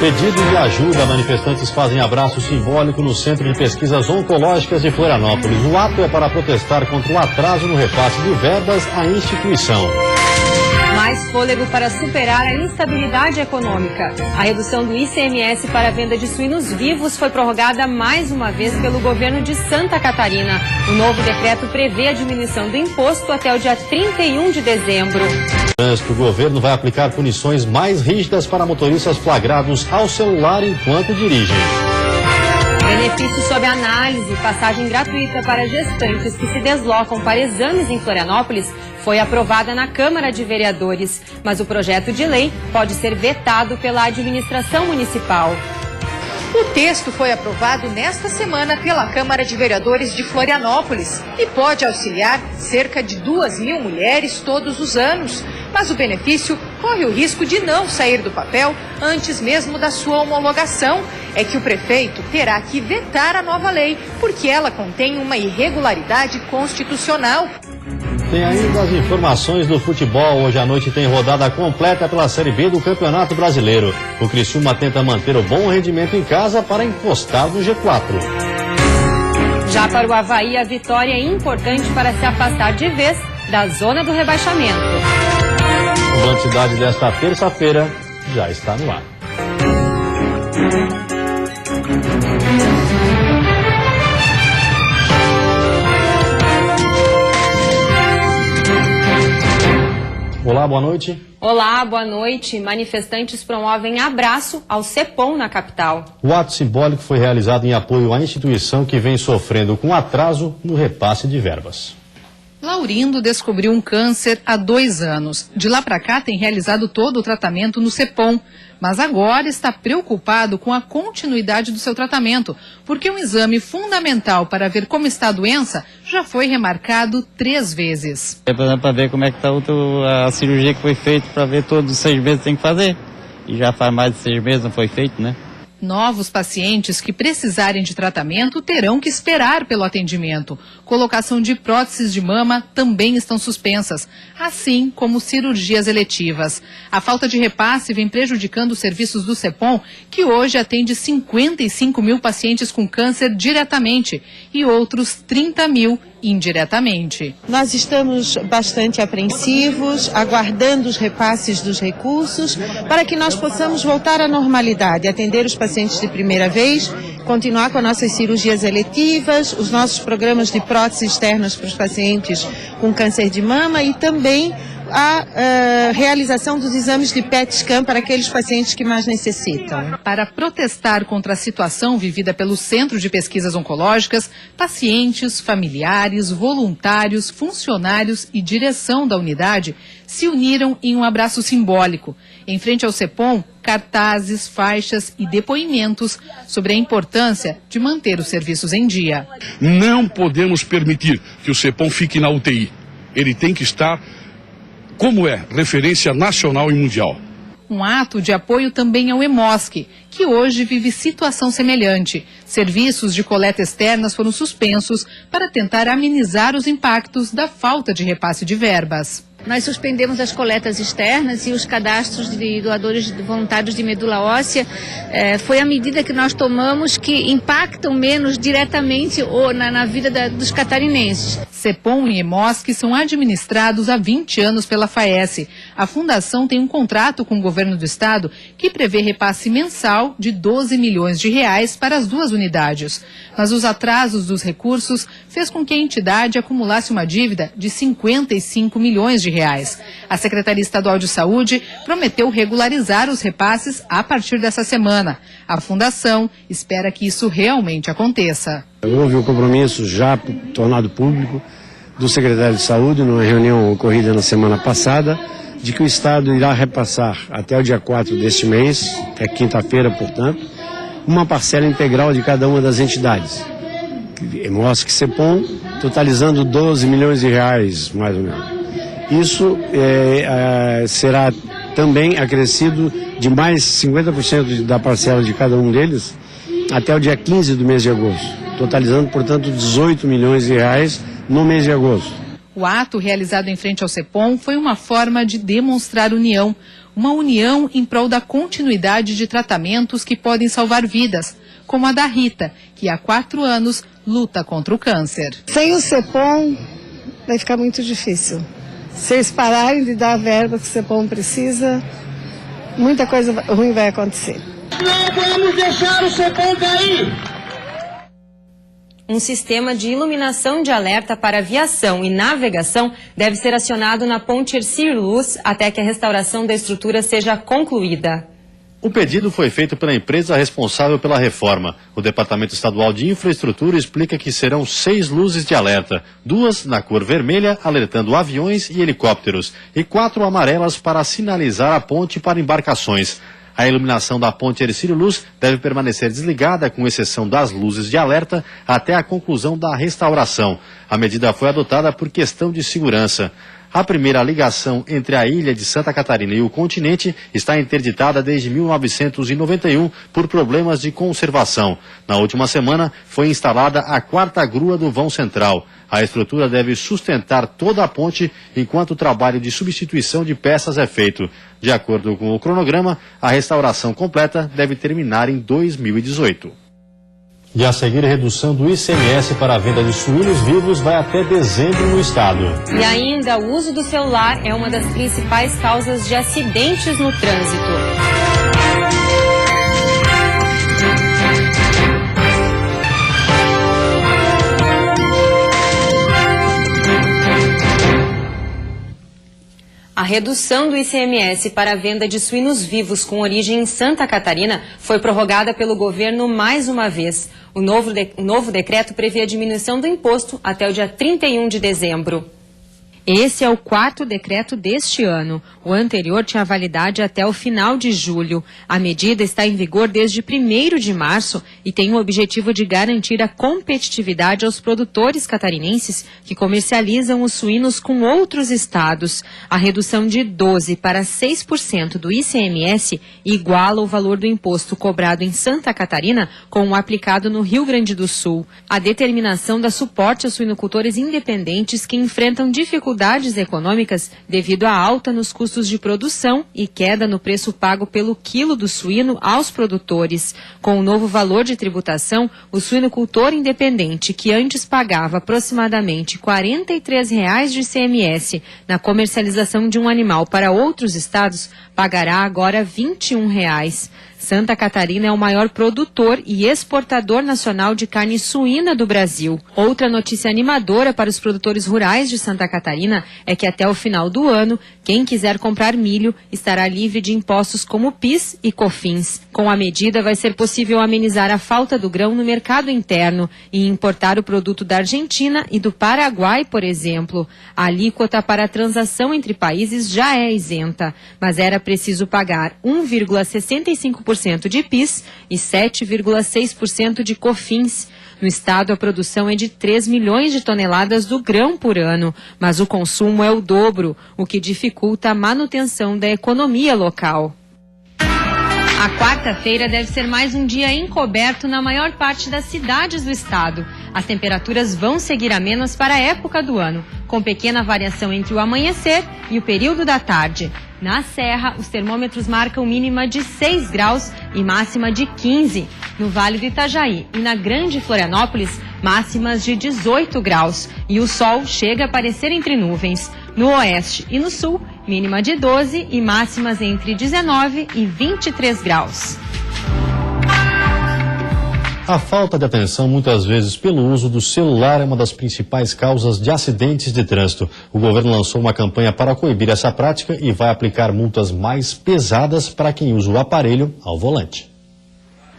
Pedido de ajuda, manifestantes fazem abraço simbólico no Centro de Pesquisas Oncológicas de Florianópolis. O ato é para protestar contra o atraso no repasse de verbas à instituição. Mais fôlego para superar a instabilidade econômica. A redução do ICMS para a venda de suínos vivos foi prorrogada mais uma vez pelo governo de Santa Catarina. O novo decreto prevê a diminuição do imposto até o dia 31 de dezembro. O governo vai aplicar punições mais rígidas para motoristas flagrados ao celular enquanto dirigem. Benefício sob análise, passagem gratuita para gestantes que se deslocam para exames em Florianópolis foi aprovada na Câmara de Vereadores, mas o projeto de lei pode ser vetado pela administração municipal. O texto foi aprovado nesta semana pela Câmara de Vereadores de Florianópolis e pode auxiliar cerca de 2.000 mulheres todos os anos. Mas o benefício corre o risco de não sair do papel antes mesmo da sua homologação. É que o prefeito terá que vetar a nova lei, porque ela contém uma irregularidade constitucional. Tem ainda as informações do futebol. Hoje à noite tem rodada completa pela Série B do Campeonato Brasileiro. O Criciúma tenta manter o bom rendimento em casa para encostar no G4. Já para o Avaí, a vitória é importante para se afastar de vez da zona do rebaixamento. A quantidade desta terça-feira já está no ar. Olá, boa noite. Olá, boa noite. Manifestantes promovem abraço ao CEPOM na capital. O ato simbólico foi realizado em apoio à instituição que vem sofrendo com atraso no repasse de verbas. Laurindo descobriu um câncer há 2 anos. De lá para cá tem realizado todo o tratamento no CEPOM, mas agora está preocupado com a continuidade do seu tratamento, porque um exame fundamental para ver como está a doença já foi remarcado 3 vezes. É para ver como é que está a cirurgia que foi feita, para ver todos os 6 meses tem que fazer. E já faz mais de 6 meses não foi feito, né? Novos pacientes que precisarem de tratamento terão que esperar pelo atendimento. Colocação de próteses de mama também estão suspensas, assim como cirurgias eletivas. A falta de repasse vem prejudicando os serviços do CEPOM, que hoje atende 55 mil pacientes com câncer diretamente e outros 30 mil indiretamente. Nós estamos bastante apreensivos, aguardando os repasses dos recursos para que nós possamos voltar à normalidade, atender os pacientes de primeira vez, continuar com nossas cirurgias eletivas, os nossos programas de próteses externas para os pacientes com câncer de mama e também a realização dos exames de PET scan para aqueles pacientes que mais necessitam. Para protestar contra a situação vivida pelo Centro de Pesquisas Oncológicas, pacientes, familiares, voluntários, funcionários e direção da unidade se uniram em um abraço simbólico. Em frente ao CEPOM, cartazes, faixas e depoimentos sobre a importância de manter os serviços em dia. Não podemos permitir que o CEPOM fique na UTI. Ele tem que estar como é referência nacional e mundial. Um ato de apoio também ao EMOSC, que hoje vive situação semelhante. Serviços de coleta externas foram suspensos para tentar amenizar os impactos da falta de repasse de verbas. Nós suspendemos as coletas externas e os cadastros de doadores voluntários de medula óssea. Foi a medida que nós tomamos que impactam menos diretamente na vida dos catarinenses. CEPOM e EMOSC são administrados há 20 anos pela FAES. A fundação tem um contrato com o governo do estado que prevê repasse mensal de 12 milhões de reais para as 2 unidades. Mas os atrasos dos recursos fez com que a entidade acumulasse uma dívida de 55 milhões de reais. A Secretaria Estadual de Saúde prometeu regularizar os repasses a partir dessa semana. A fundação espera que isso realmente aconteça. Houve um compromisso já tornado público do secretário de Saúde, numa reunião ocorrida na semana passada, de que o Estado irá repassar até o dia 4 deste mês, até quinta-feira, portanto, uma parcela integral de cada uma das entidades. EMOSC e CEPOM, totalizando 12 milhões de reais, mais ou menos. Isso será também acrescido de mais 50% da parcela de cada um deles até o dia 15 do mês de agosto, totalizando, portanto, 18 milhões de reais no mês de agosto. O ato realizado em frente ao CEPOM foi uma forma de demonstrar união. uma união em prol da continuidade de tratamentos que podem salvar vidas, como a da Rita, que há 4 anos luta contra o câncer. Sem o CEPOM vai ficar muito difícil. Se eles pararem de dar a verba que o CEPOM precisa, muita coisa ruim vai acontecer. Não vamos deixar o CEPOM cair! Um sistema de iluminação de alerta para aviação e navegação deve ser acionado na ponte Hercílio Luz até que a restauração da estrutura seja concluída. O pedido foi feito pela empresa responsável pela reforma. O Departamento Estadual de Infraestrutura explica que serão 6 luzes de alerta, 2 na cor vermelha, alertando aviões e helicópteros, e 4 amarelas para sinalizar a ponte para embarcações. A iluminação da ponte Hercílio Luz deve permanecer desligada, com exceção das luzes de alerta, até a conclusão da restauração. A medida foi adotada por questão de segurança. A primeira ligação entre a ilha de Santa Catarina e o continente está interditada desde 1991 por problemas de conservação. Na última semana, foi instalada a 4ª grua do vão central. A estrutura deve sustentar toda a ponte enquanto o trabalho de substituição de peças é feito. De acordo com o cronograma, a restauração completa deve terminar em 2018. E a seguir, a redução do ICMS para a venda de suínos vivos vai até dezembro no estado. E ainda, o uso do celular é uma das principais causas de acidentes no trânsito. A redução do ICMS para a venda de suínos vivos com origem em Santa Catarina foi prorrogada pelo governo mais uma vez. O novo decreto prevê a diminuição do imposto até o dia 31 de dezembro. Esse é o 4º decreto deste ano. O anterior tinha validade até o final de julho. A medida está em vigor desde 1º de março e tem o objetivo de garantir a competitividade aos produtores catarinenses que comercializam os suínos com outros estados. A redução de 12% para 6% do ICMS iguala o valor do imposto cobrado em Santa Catarina com o aplicado no Rio Grande do Sul. A determinação dá suporte aos suinocultores independentes que enfrentam dificuldades econômicas devido à alta nos custos de produção e queda no preço pago pelo quilo do suíno aos produtores. Com o novo valor de tributação, o suinocultor independente, que antes pagava aproximadamente R$ 43,00 de ICMS na comercialização de um animal para outros estados, pagará agora R$ 21,00. Santa Catarina é o maior produtor e exportador nacional de carne suína do Brasil. Outra notícia animadora para os produtores rurais de Santa Catarina é que até o final do ano, quem quiser comprar milho estará livre de impostos como PIS e COFINS. Com a medida, vai ser possível amenizar a falta do grão no mercado interno e importar o produto da Argentina e do Paraguai, por exemplo. A alíquota para a transação entre países já é isenta, mas era preciso pagar 1,65% de PIS e 7,6% de COFINS. No estado, a produção é de 3 milhões de toneladas do grão por ano, mas o consumo é o dobro, o que dificulta a manutenção da economia local. A quarta-feira deve ser mais um dia encoberto na maior parte das cidades do estado. As temperaturas vão seguir amenas para a época do ano, com pequena variação entre o amanhecer e o período da tarde. Na Serra, os termômetros marcam mínima de 6 graus e máxima de 15. No Vale do Itajaí e na Grande Florianópolis, máximas de 18 graus. E o sol chega a aparecer entre nuvens. No Oeste e no Sul, mínima de 12 e máximas entre 19 e 23 graus. A falta de atenção, muitas vezes pelo uso do celular, é uma das principais causas de acidentes de trânsito. O governo lançou uma campanha para coibir essa prática e vai aplicar multas mais pesadas para quem usa o aparelho ao volante.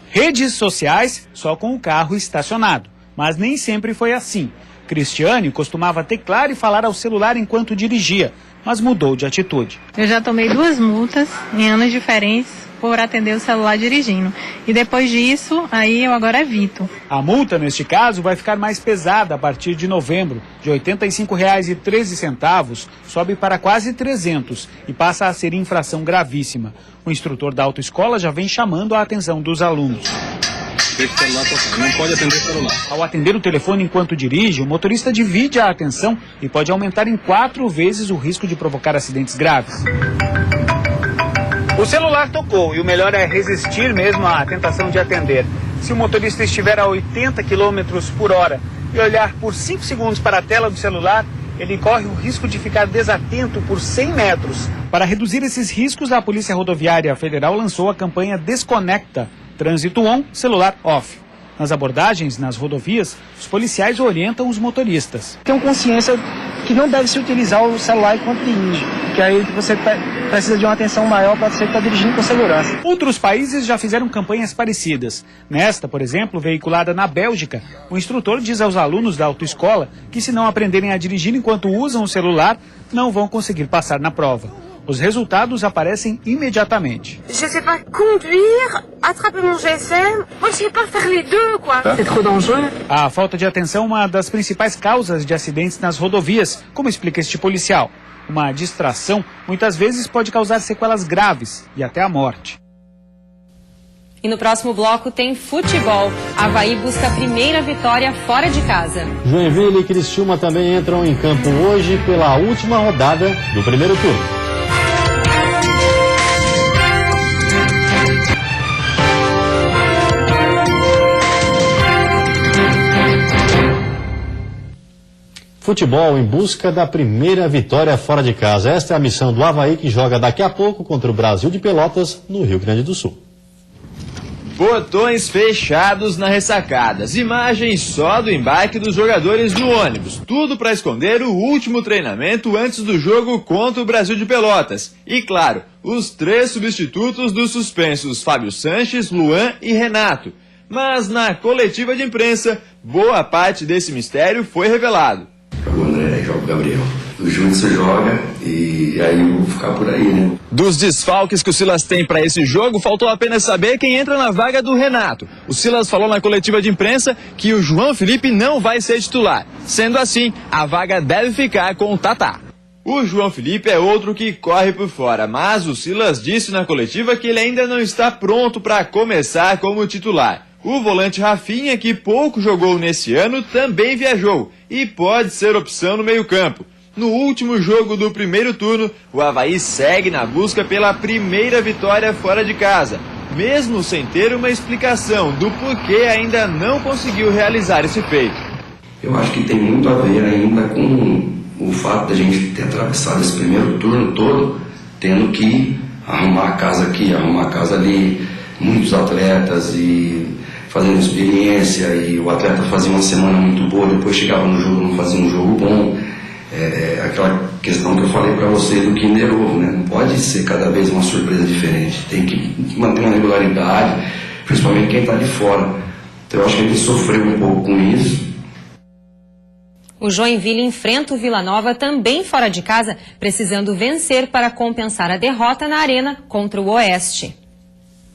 Redes sociais só com o carro estacionado, mas nem sempre foi assim. Cristiane costumava teclar e falar ao celular enquanto dirigia, mas mudou de atitude. Eu já tomei 2 multas em anos diferentes por atender o celular dirigindo. E depois disso, aí eu agora evito. A multa, neste caso, vai ficar mais pesada a partir de novembro. De R$ 85,13 sobe para quase 300 e passa a ser infração gravíssima. O instrutor da autoescola já vem chamando a atenção dos alunos. Não pode atender o celular. Ao atender o telefone enquanto dirige, o motorista divide a atenção e pode aumentar em 4 vezes o risco de provocar acidentes graves. O celular tocou e o melhor é resistir mesmo à tentação de atender. Se o motorista estiver a 80 km por hora e olhar por 5 segundos para a tela do celular, ele corre o risco de ficar desatento por 100 metros. Para reduzir esses riscos, a Polícia Rodoviária Federal lançou a campanha Desconecta, Trânsito On, Celular Off. Nas abordagens nas rodovias, os policiais orientam os motoristas. Tenham consciência que não deve se utilizar o celular enquanto dirige, que aí você precisa de uma atenção maior para você estar dirigindo com segurança. Outros países já fizeram campanhas parecidas. Nesta, por exemplo, veiculada na Bélgica, o instrutor diz aos alunos da autoescola que se não aprenderem a dirigir enquanto usam o celular, não vão conseguir passar na prova. Os resultados aparecem imediatamente. Je sais pas conduire, attraper mon GSM, moi je sais pas faire les deux, quoi. C'est trop dangereux. A falta de atenção é uma das principais causas de acidentes nas rodovias, como explica este policial. Uma distração muitas vezes pode causar sequelas graves e até a morte. E no próximo bloco tem futebol. Avaí busca a primeira vitória fora de casa. Joinville e Criciúma também entram em campo hoje pela última rodada do primeiro turno. Futebol em busca da primeira vitória fora de casa. Esta é a missão do Avaí, que joga daqui a pouco contra o Brasil de Pelotas, no Rio Grande do Sul. Portões fechados na ressacada, as imagens só do embarque dos jogadores no ônibus, tudo para esconder o último treinamento antes do jogo contra o Brasil de Pelotas. E claro, os 3 substitutos dos suspensos Fábio Sanches, Luan e Renato. Mas na coletiva de imprensa, boa parte desse mistério foi revelado. Joga o André, joga o Gabriel. O Júnior joga e aí eu vou ficar por aí, né? Dos desfalques que o Silas tem para esse jogo, faltou apenas saber quem entra na vaga do Renato. O Silas falou na coletiva de imprensa que o João Felipe não vai ser titular. Sendo assim, a vaga deve ficar com o Tatá. O João Felipe é outro que corre por fora, mas o Silas disse na coletiva que ele ainda não está pronto para começar como titular. O volante Rafinha, que pouco jogou nesse ano, também viajou e pode ser opção no meio-campo. No último jogo do primeiro turno, o Avaí segue na busca pela primeira vitória fora de casa, mesmo sem ter uma explicação do porquê ainda não conseguiu realizar esse feito. Eu acho que tem muito a ver ainda com o fato de a gente ter atravessado esse primeiro turno todo, tendo que arrumar a casa aqui, arrumar a casa ali, muitos atletas e fazendo experiência, e o atleta fazia uma semana muito boa, depois chegava no jogo, não fazia um jogo bom. Aquela questão que eu falei para você do Kinder Ovo, né? Não pode ser cada vez uma surpresa diferente, tem que manter uma regularidade, principalmente quem está de fora. Então eu acho que a gente sofreu um pouco com isso. O Joinville enfrenta o Vila Nova também fora de casa, precisando vencer para compensar a derrota na Arena contra o Oeste.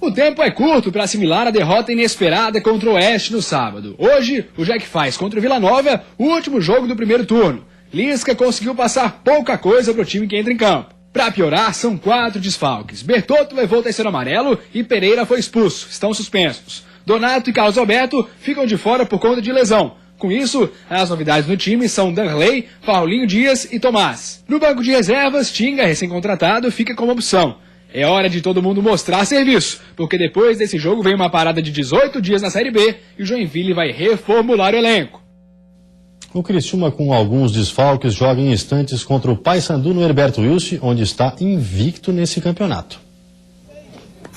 O tempo é curto para assimilar a derrota inesperada contra o Oeste no sábado. Hoje, o Jack faz contra o Vila Nova o último jogo do primeiro turno. Lisca conseguiu passar pouca coisa para o time que entra em campo. Para piorar, são 4 desfalques. Bertotto levou o terceiro amarelo e Pereira foi expulso. Estão suspensos. Donato e Carlos Alberto ficam de fora por conta de lesão. Com isso, as novidades no time são Danley, Paulinho Dias e Tomás. No banco de reservas, Tinga, recém-contratado, fica como opção. É hora de todo mundo mostrar serviço, porque depois desse jogo vem uma parada de 18 dias na Série B e o Joinville vai reformular o elenco. O Criciúma, com alguns desfalques, joga em instantes contra o Paysandu no Herberto Wilson, onde está invicto nesse campeonato.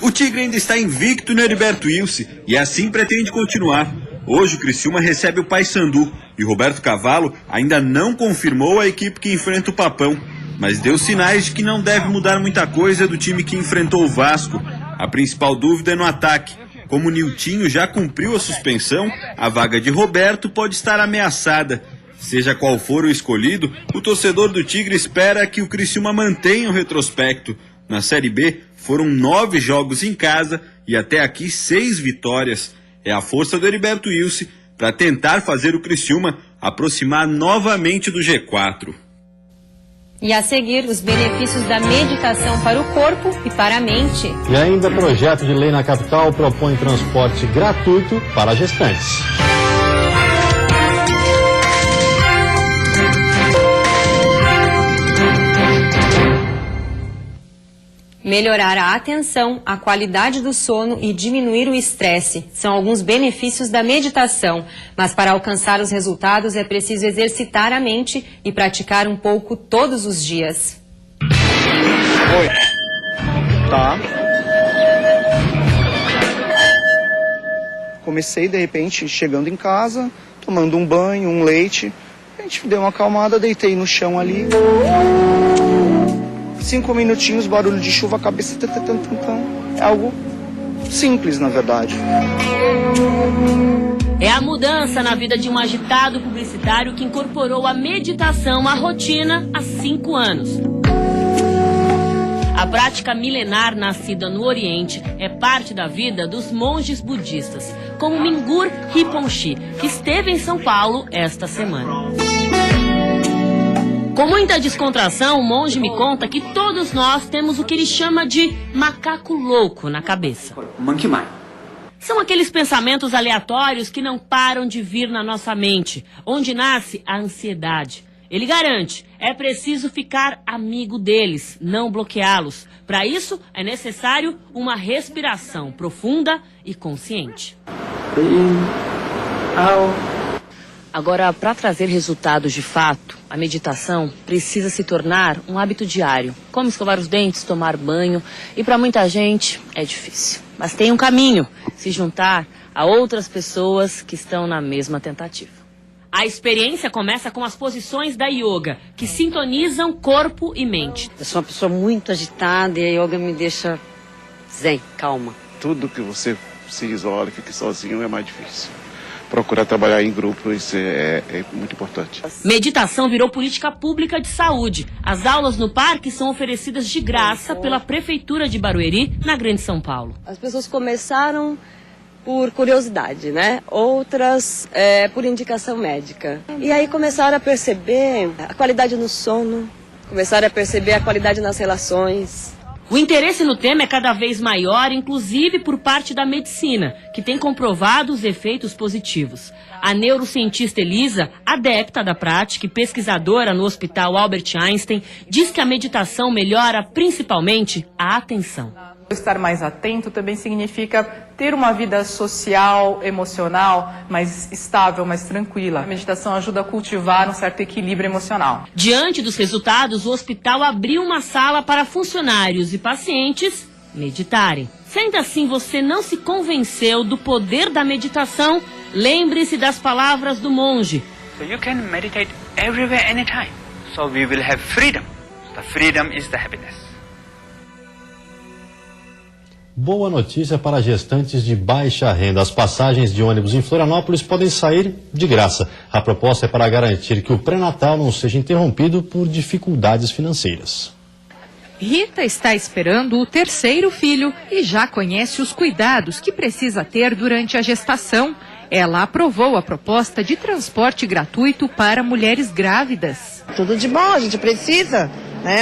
O Tigre ainda está invicto no Herberto Wilson e assim pretende continuar. Hoje o Criciúma recebe o Paysandu e o Roberto Cavalo ainda não confirmou a equipe que enfrenta o Papão, mas deu sinais de que não deve mudar muita coisa do time que enfrentou o Vasco. A principal dúvida é no ataque. Como o Niltinho já cumpriu a suspensão, a vaga de Roberto pode estar ameaçada. Seja qual for o escolhido, o torcedor do Tigre espera que o Criciúma mantenha o retrospecto. Na Série B, foram 9 jogos em casa e até aqui 6 vitórias. É a força do Heriberto Wilson para tentar fazer o Criciúma aproximar novamente do G4. E a seguir, os benefícios da meditação para o corpo e para a mente. E ainda, projeto de lei na capital propõe transporte gratuito para gestantes. Melhorar a atenção, a qualidade do sono e diminuir o estresse são alguns benefícios da meditação. Mas para alcançar os resultados é preciso exercitar a mente e praticar um pouco todos os dias. Oi. Tá. Comecei, de repente, chegando em casa, tomando um banho, um leite. A gente deu uma acalmada, deitei no chão ali. 5 minutinhos, barulho de chuva, a cabeça... É algo simples, na verdade. É a mudança na vida de um agitado publicitário que incorporou a meditação à rotina há 5 anos. A prática milenar nascida no Oriente é parte da vida dos monges budistas, como Mingyur Rinpoche, que esteve em São Paulo esta semana. Com muita descontração, o monge me conta que todos nós temos o que ele chama de macaco louco na cabeça. Monkey mind. São aqueles pensamentos aleatórios que não param de vir na nossa mente, onde nasce a ansiedade. Ele garante, é preciso ficar amigo deles, não bloqueá-los. Para isso, é necessário uma respiração profunda e consciente. Agora, para trazer resultados de fato, a meditação precisa se tornar um hábito diário, como escovar os dentes, tomar banho, e para muita gente é difícil. Mas tem um caminho, se juntar a outras pessoas que estão na mesma tentativa. A experiência começa com as posições da yoga, que sintonizam corpo e mente. Eu sou uma pessoa muito agitada e a yoga me deixa zen, calma. Tudo que você se isola e fica sozinho é mais difícil. Procurar trabalhar em grupo, isso é muito importante. Meditação virou política pública de saúde. As aulas no parque são oferecidas de graça pela Prefeitura de Barueri, na Grande São Paulo. As pessoas começaram por curiosidade, né? Outras por indicação médica. E aí começaram a perceber a qualidade no sono, começaram a perceber a qualidade nas relações. O interesse no tema é cada vez maior, inclusive por parte da medicina, que tem comprovado os efeitos positivos. A neurocientista Elisa, adepta da prática e pesquisadora no Hospital Albert Einstein, diz que a meditação melhora principalmente a atenção. Estar mais atento também significa ter uma vida social, emocional, mais estável, mais tranquila. A meditação ajuda a cultivar um certo equilíbrio emocional. Diante dos resultados, o hospital abriu uma sala para funcionários e pacientes meditarem. Se ainda assim você não se convenceu do poder da meditação, lembre-se das palavras do monge. So you can meditate everywhere, anytime. So we will have freedom. The freedom is the happiness. Boa notícia para gestantes de baixa renda. As passagens de ônibus em Florianópolis podem sair de graça. A proposta é para garantir que o pré-natal não seja interrompido por dificuldades financeiras. Rita está esperando o 3º filho e já conhece os cuidados que precisa ter durante a gestação. Ela aprovou a proposta de transporte gratuito para mulheres grávidas. Tudo de bom, a gente precisa.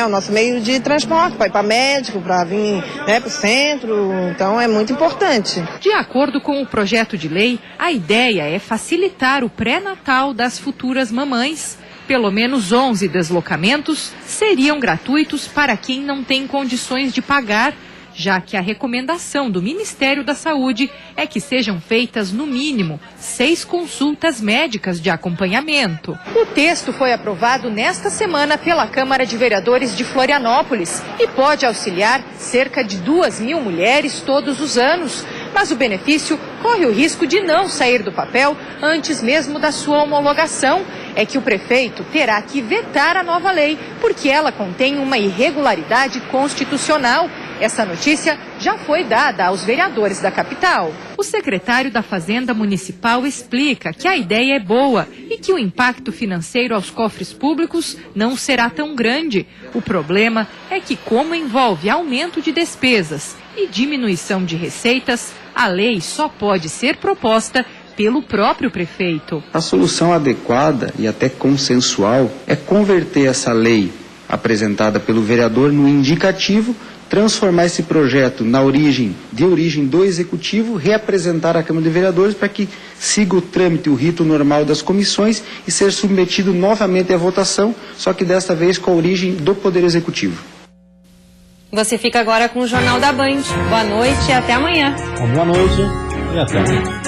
O nosso meio de transporte, para ir para médico, para vir para o centro, então é muito importante. De acordo com o projeto de lei, a ideia é facilitar o pré-natal das futuras mamães. Pelo menos 11 deslocamentos seriam gratuitos para quem não tem condições de pagar, já que a recomendação do Ministério da Saúde é que sejam feitas no mínimo 6 consultas médicas de acompanhamento. O texto foi aprovado nesta semana pela Câmara de Vereadores de Florianópolis e pode auxiliar cerca de 2.000 mulheres todos os anos. Mas o benefício corre o risco de não sair do papel antes mesmo da sua homologação. É que o prefeito terá que vetar a nova lei, porque ela contém uma irregularidade constitucional. Essa notícia já foi dada aos vereadores da capital. O secretário da Fazenda Municipal explica que a ideia é boa e que o impacto financeiro aos cofres públicos não será tão grande. O problema é que, como envolve aumento de despesas e diminuição de receitas, a lei só pode ser proposta pelo próprio prefeito. A solução adequada e até consensual é converter essa lei apresentada pelo vereador no indicativo, transformar esse projeto de origem do Executivo, reapresentar à Câmara de Vereadores para que siga o trâmite, o rito normal das comissões e ser submetido novamente à votação, só que desta vez com a origem do Poder Executivo. Você fica agora com o Jornal da Band. Boa noite e até amanhã. Boa noite e até amanhã.